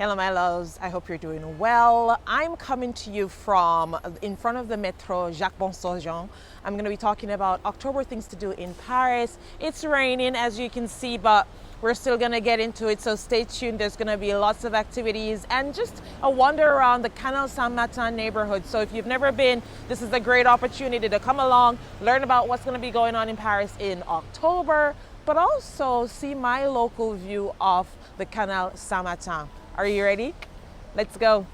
Hello, my loves. I hope you're doing well. I'm coming to you from in front of the Metro Jacques Bonsoir. I'm going to be talking about October things to do in Paris. It's raining, as you can see, but we're still going to get into it, so stay tuned. There's going to be lots of activities and just a wander around the Canal Saint-Martin neighborhood. So if you've never been, this is a great opportunity to come along, learn about what's going to be going on in Paris in October, but also see my local view of the Canal Saint-Martin. Are you ready? Let's go.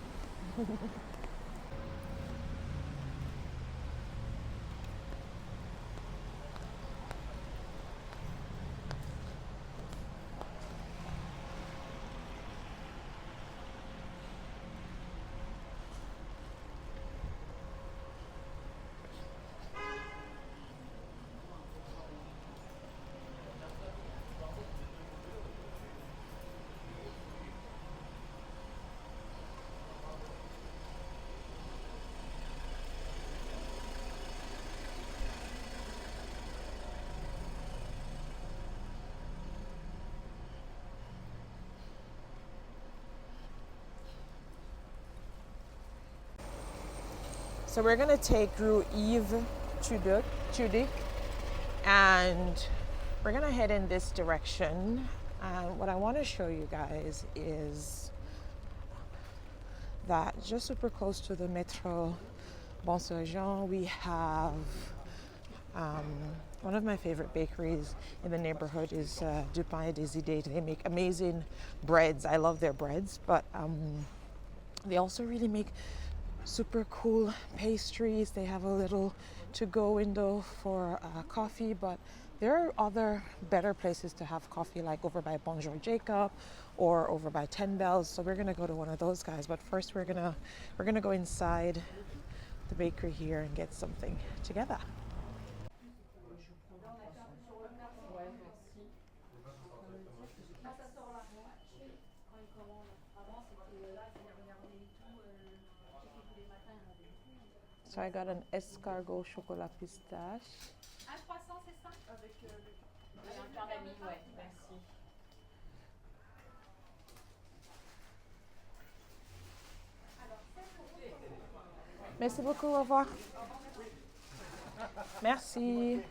So we're gonna take Rue Yves Tudic, and we're gonna head in this direction. And what I want to show you guys is that just super close to the Metro Bonsoir, we have one of my favorite bakeries in the neighborhood is Du Pain et des Idées. They make amazing breads. I love their breads, but they also really make super cool pastries. They have a little to-go window for coffee, but there are other better places to have coffee, like over by Bonjour Jacob or over by 10 Bells. So we're gonna go to one of those guys, but first we're gonna go inside the bakery here and get something together. So I got an escargot chocolat pistache. Un croissant, c'est ça? Avec un pain d'amis, ouais, merci. Merci beaucoup, au revoir. Merci.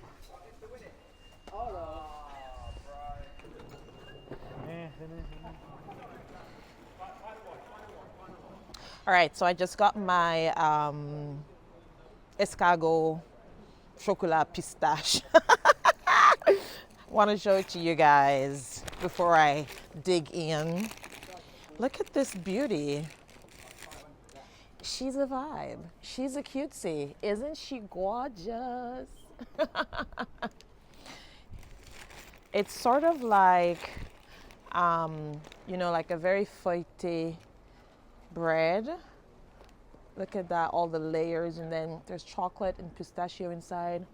All right, so I just got my escargot chocolat pistache. Want to show it to you guys before I dig in. Look at this beauty. She's a vibe. She's a cutesy. Isn't she gorgeous? It's sort of like, like a very feuilletée bread. Look at that, all the layers, and then there's chocolate and pistachio inside.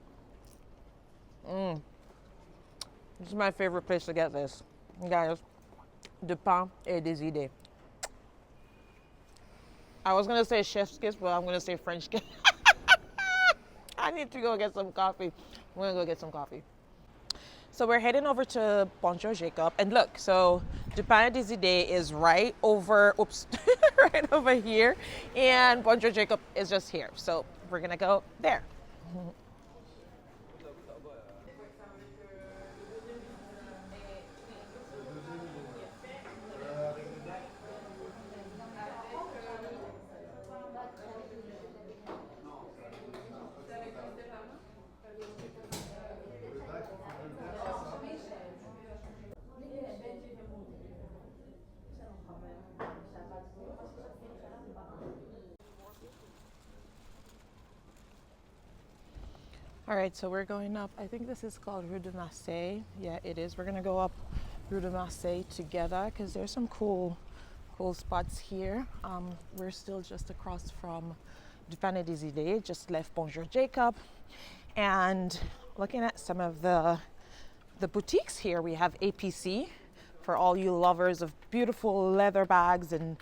This is my favorite place to get this. Guys, Du Pain et des Idées. I was gonna say chef's kiss, but I'm gonna say French kiss. I need to go get some coffee. I'm gonna go get some coffee. So we're heading over to Bonjour Jacob, and look, so Du Pain et des Idées is right over, right over here, and Bonjour Jacob is just here. So we're gonna go there. All right, so we're going up. I think this is called Rue de Marseille. Yeah, it is. We're gonna go up Rue de Marseille together because there's some cool spots here. We're still just across from Du Pain et des Idées. Just left Bonjour Jacob, and looking at some of the boutiques here. We have APC for all you lovers of beautiful leather bags and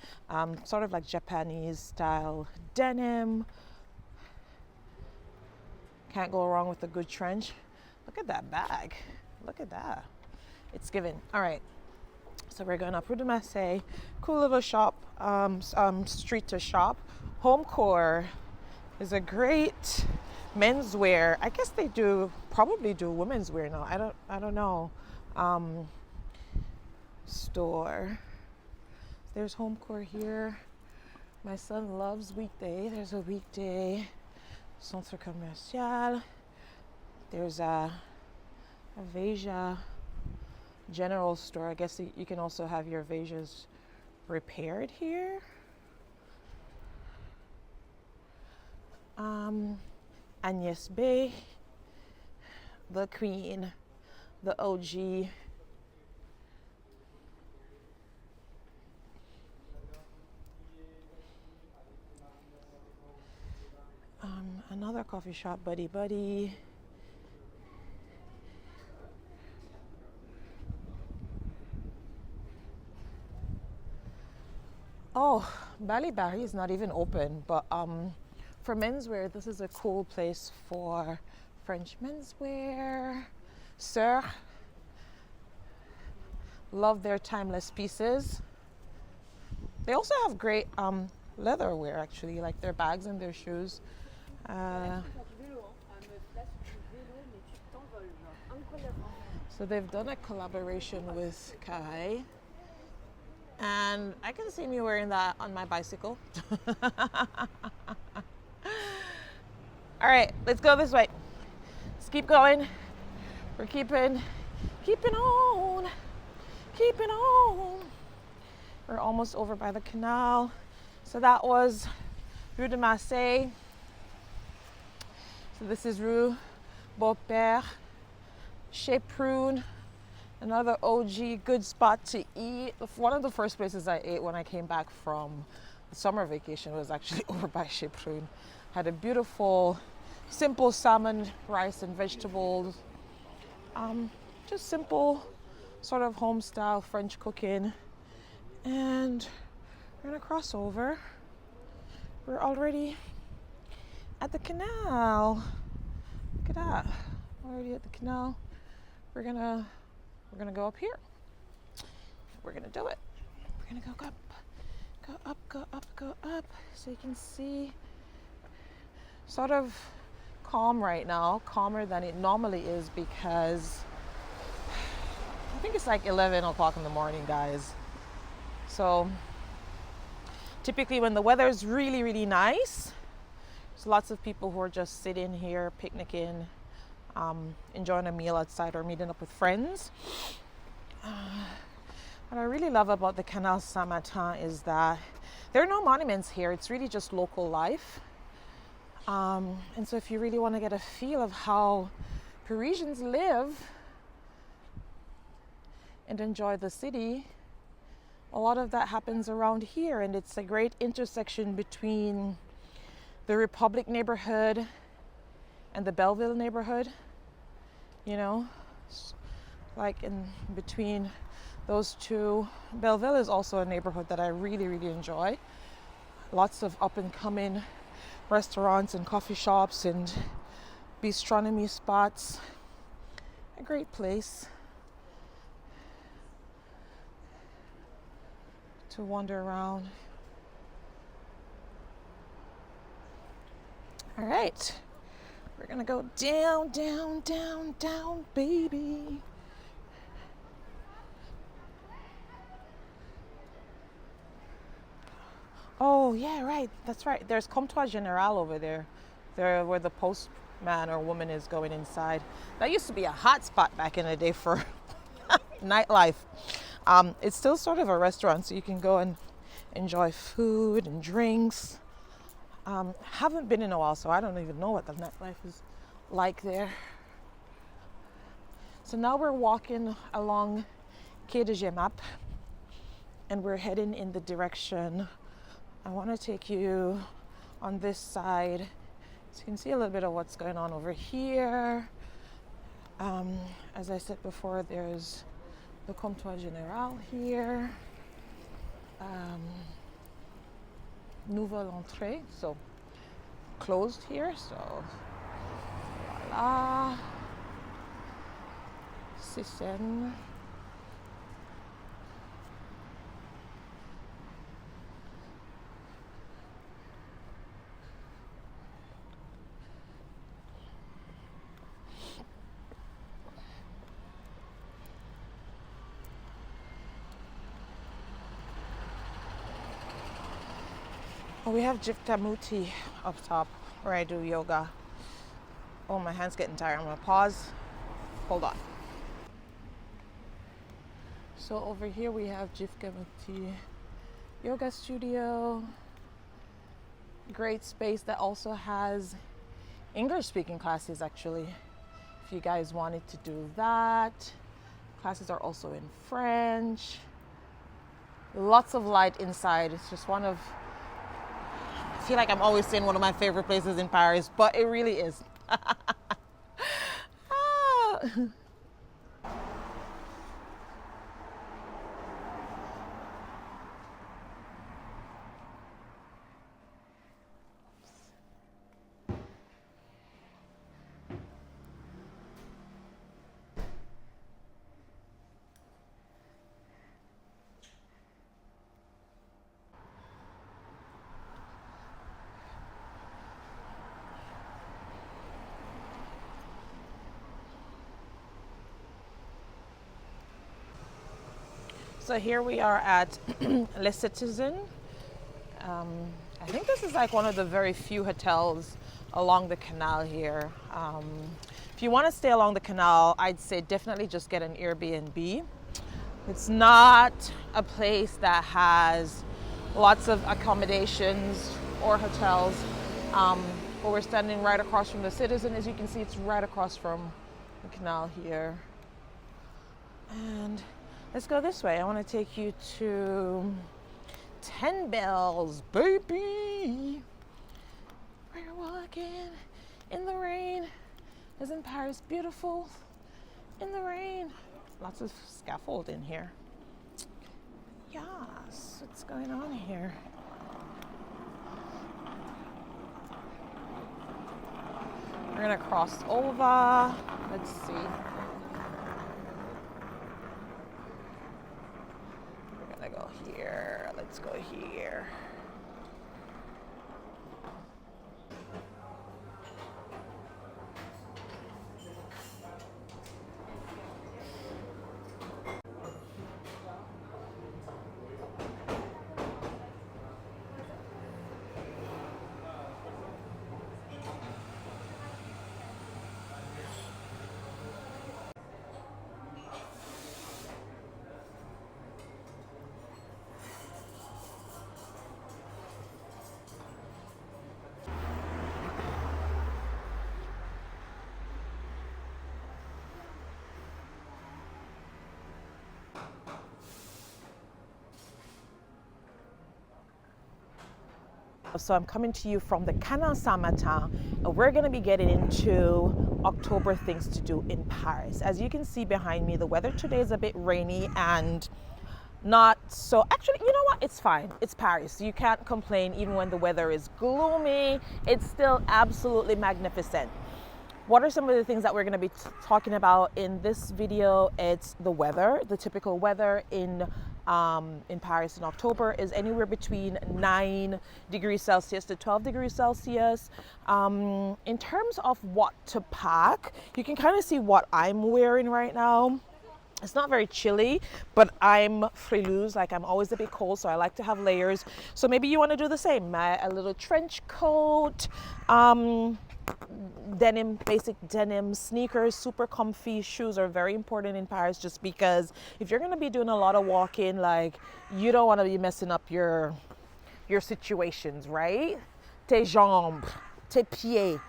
sort of like Japanese style denim. Can't go wrong with a good trench. Look at that bag. Look at that. It's given. All right. So we're going up Rue de Marseille, cool little shop, street to shop. Homecore is a great menswear. I guess they probably do women's wear now. I don't know. Store. There's Homecore here. My son loves weekday. There's a weekday centre commercial. There's a Veja general store. I guess you can also have your Vejas repaired here. Agnès B, the queen, the OG. Another coffee shop, Buddy Buddy. Oh, Bali Bari is not even open, but for menswear, this is a cool place for French menswear. Sir, love their timeless pieces. They also have great leatherware, actually, like their bags and their shoes. So they've done a collaboration with Kai, and I can see me wearing that on my bicycle. All right, let's go this way. Let's keep going. We're keeping on. We're almost over by the canal. So that was Rue de Marseille. So this is Rue Beaupère, Chez Prune, another OG good spot to eat. One of the first places I ate when I came back from the summer vacation was actually over by Chez Prune. Had a beautiful, simple salmon, rice, and vegetables. Just simple, sort of home style French cooking. And we're gonna cross over. We're already at the canal. Look at that. Already at the canal. We're gonna go up here. We're gonna do it. We're gonna go up, so you can see. Sort of calm right now, calmer than it normally is, because I think it's like 11 o'clock in the morning, guys. So typically when the weather is really, really nice, there's lots of people who are just sitting here, picnicking, enjoying a meal outside or meeting up with friends. What I really love about the Canal Saint-Martin is that there are no monuments here. It's really just local life. And so if you really want to get a feel of how Parisians live and enjoy the city, a lot of that happens around here, and it's a great intersection between the Republic neighborhood and the Belleville neighborhood. You know, like in between those two. Belleville is also a neighborhood that I really, really enjoy. Lots of up and coming restaurants and coffee shops and bistronomy spots. A great place to wander around. All right, we're gonna go down, down, down, down, baby. Oh yeah, right, that's right. There's Comptoir General over there. There where the postman or woman is going inside. That used to be a hot spot back in the day for nightlife. It's still sort of a restaurant, so you can go and enjoy food and drinks. Haven't been in a while, so I don't even know what the nightlife is like there. So now we're walking along Quai de Gemap, and we're heading in the direction. I want to take you on this side so you can see a little bit of what's going on over here. As I said before, there's the Comptoir General here. Nouvelle entrée, so closed here, so voila. Sicen. Oh, we have Jiftamuti up top where I do yoga. Oh, my hand's getting tired. I'm gonna pause. Hold on. So over here we have Jiftamuti Yoga Studio. Great space that also has English speaking classes actually. If you guys wanted to do that. Classes are also in French. Lots of light inside. It's just one of, I feel like I'm always saying one of my favorite places in Paris, but it really is. Ah. So here we are at Les Citizens. I think this is like one of the very few hotels along the canal here. If you want to stay along the canal, I'd say definitely just get an Airbnb. It's not a place that has lots of accommodations or hotels. But we're standing right across from the Citizen. As you can see, it's right across from the canal here. And let's go this way. I want to take you to 10 Bells, baby. We're walking in the rain. Isn't Paris beautiful? In the rain. Lots of scaffolding here. Yes, what's going on here? We're gonna cross over. Let's see. Go here. Let's go here. So I'm coming to you from the Canal Saint-Martin, and we're going to be getting into October things to do in Paris. As you can see behind me, the weather today is a bit rainy and not so, actually, you know what? It's fine. It's Paris. You can't complain even when the weather is gloomy. It's still absolutely magnificent. What are some of the things that we're going to be talking about in this video? It's the weather. The typical weather in Paris in October is anywhere between 9 degrees Celsius to 12 degrees Celsius. In terms of what to pack, you can kind of see what I'm wearing right now. It's not very chilly, but I'm frileuse, like I'm always a bit cold, so I like to have layers. So maybe you want to do the same. A little trench coat, denim, basic denim, sneakers, super comfy. Shoes are very important in Paris, just because if you're going to be doing a lot of walking, like, you don't want to be messing up your situations, right? Tes jambes, tes pieds.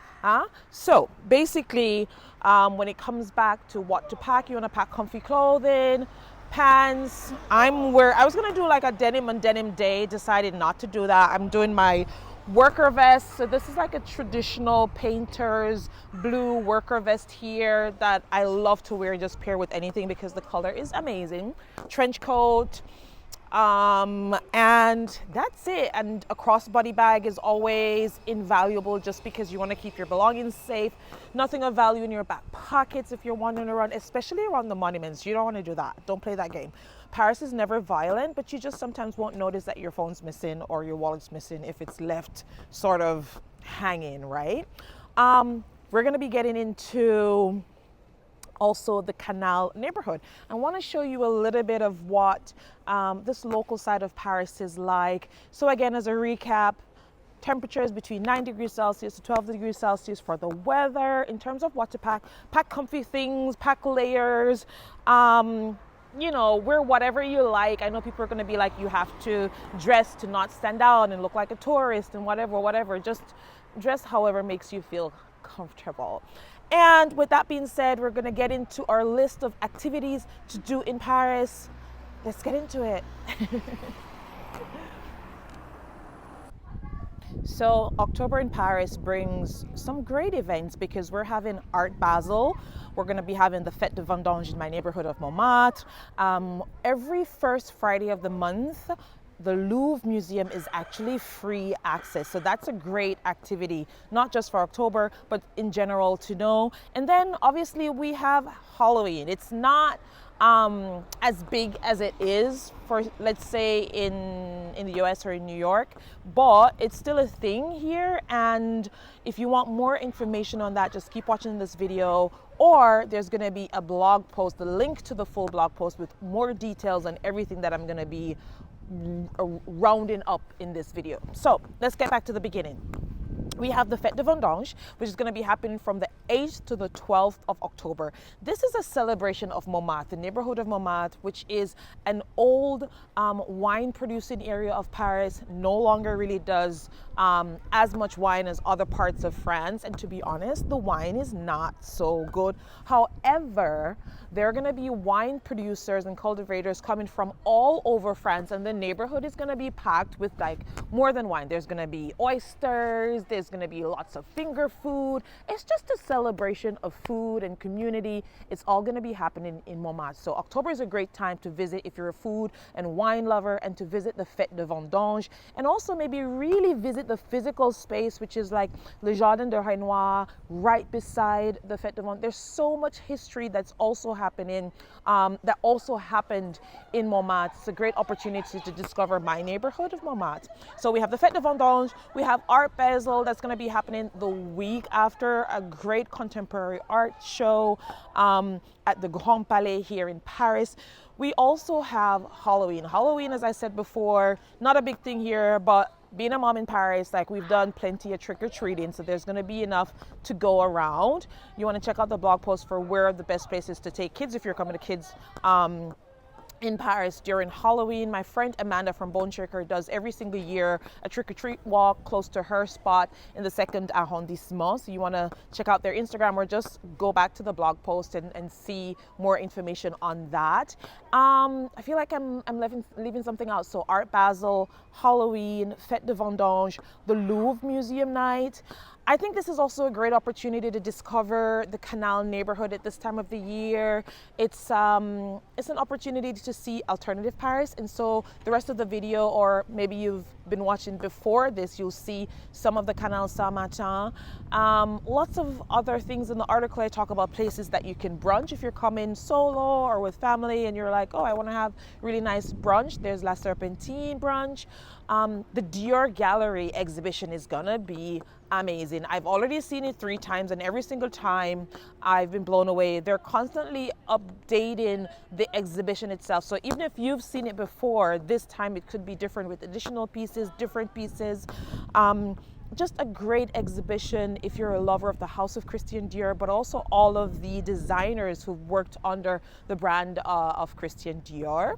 So basically, when it comes back to what to pack, you want to pack comfy clothing, pants. I was going to do like a denim and denim day, decided not to do that. I'm doing my worker vest. So this is like a traditional painter's blue worker vest here that I love to wear, just pair with anything because the color is amazing. Trench coat. And that's it. And a crossbody bag is always invaluable, just because you want to keep your belongings safe. Nothing of value in your back pockets if you're wandering around, especially around the monuments. You don't want to do that. Don't play that game. Paris is never violent, but you just sometimes won't notice that your phone's missing or your wallet's missing if it's left sort of hanging, right? We're going to be getting into also the Canal neighborhood. I want to show you a little bit of what this local side of Paris is like. So again, as a recap, temperatures between 9 degrees Celsius to 12 degrees Celsius for the weather. In terms of what to pack, pack comfy things, pack layers, you know, wear whatever you like. I know people are going to be like, you have to dress to not stand out and look like a tourist and whatever. Just dress however makes you feel comfortable. And with that being said, we're going to get into our list of activities to do in Paris. Let's get into it. So October in Paris brings some great events because we're having Art Basel. We're going to be having the Fête de Vendanges in my neighborhood of Montmartre. Every first Friday of the month, the Louvre Museum is actually free access. So that's a great activity, not just for October, but in general to know. And then obviously we have Halloween. It's not as big as it is for, let's say, in the US or in New York, but it's still a thing here. And if you want more information on that, just keep watching this video, or there's going to be a blog post, the link to the full blog post with more details on everything that I'm going to be rounding up in this video. So let's get back to the beginning. We have the Fête de Vendanges, which is going to be happening from the 8th to the 12th of October. This is a celebration of Montmartre, the neighborhood of Montmartre, which is an old wine producing area of Paris. No longer really does as much wine as other parts of France. And to be honest, the wine is not so good. However, there are going to be wine producers and cultivators coming from all over France, and the neighborhood is going to be packed with like more than wine. There's going to be oysters, there's going to be lots of finger food. It's just a celebration of food and community. It's all going to be happening in Montmartre. So October is a great time to visit if you're a food and wine lover, and to visit the Fête de Vendanges, and also maybe really visit the physical space, which is like Le Jardin de Renoir, right beside the Fête de Vendanges. There's so much history that's also happening, that also happened in Montmartre. It's a great opportunity to discover my neighborhood of Montmartre. So we have the Fête de Vendanges, we have Art Basel that's going to be happening the week after, a great contemporary art show at the Grand Palais here in Paris. We also have Halloween. Halloween, as I said before, not a big thing here, but being a mom in Paris, like, we've done plenty of trick-or-treating, so there's going to be enough to go around. You want to check out the blog post for where are the best places to take kids if you're coming to kids in Paris during Halloween. My friend Amanda from Bone Shaker does every single year a trick-or-treat walk close to her spot in the second arrondissement. So you want to check out their Instagram, or just go back to the blog post and see more information on that. I feel like I'm leaving something out. So Art Basel, Halloween, Fête de Vendanges, the Louvre Museum night. I think this is also a great opportunity to discover the Canal neighborhood at this time of the year. It's an opportunity to see alternative Paris, and so the rest of the video, or maybe you've been watching before this, you'll see some of the Canal Saint-Martin. Lots of other things in the article. I talk about places that you can brunch if you're coming solo or with family and you're like, oh, I want to have really nice brunch. There's La Serpentine brunch. The Dior Gallery exhibition is gonna be amazing. I've already seen it 3 times, and every single time I've been blown away. They're constantly updating the exhibition itself. So even if you've seen it before, this time it could be different with additional pieces, different pieces. Just a great exhibition if you're a lover of the house of Christian Dior, but also all of the designers who've worked under the brand of Christian Dior.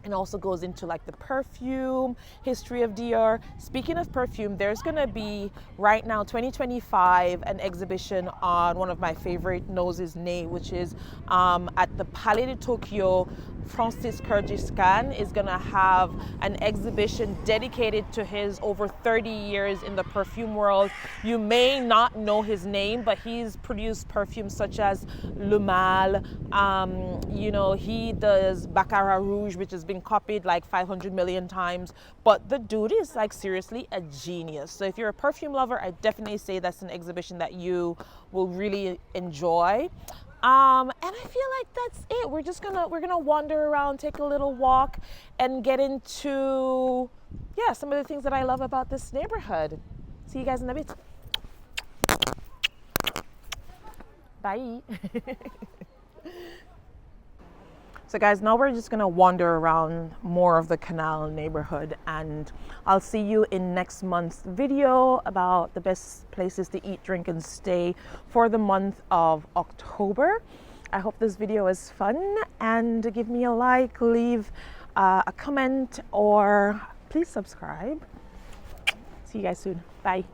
And also goes into like the perfume history of Dior. Speaking of perfume, there's gonna be right now 2025 an exhibition on one of my favorite noses, Ney, which is at the Palais de Tokyo. Francis Kyrgyzstan is gonna have an exhibition dedicated to his over 30 years in the perfume world. You may not know his name, but he's produced perfumes such as Le Mal. You know, he does Baccarat Rouge, which has been copied like 500 million times. But the dude is like seriously a genius. So if you're a perfume lover, I definitely say that's an exhibition that you will really enjoy. And I feel like that's it. We're gonna wander around, take a little walk, and get into some of the things that I love about this neighborhood. See you guys in a bit. Bye. So guys, now we're just gonna wander around more of the Canal neighborhood, and I'll see you in next month's video about the best places to eat, drink, and stay for the month of October. I hope this video is fun, and give me a like, leave a comment, or please subscribe. See you guys soon. Bye.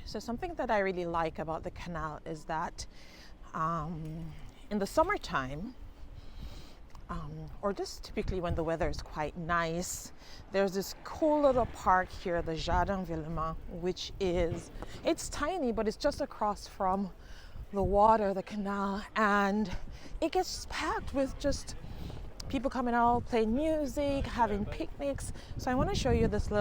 So something that I really like about the Canal is that in the summertime, or just typically when the weather is quite nice, there's this cool little park here, the Jardin Villemont, which is, it's tiny, but it's just across from the water, the canal, and it gets packed with just people coming out, playing music, having picnics. So I want to show you this little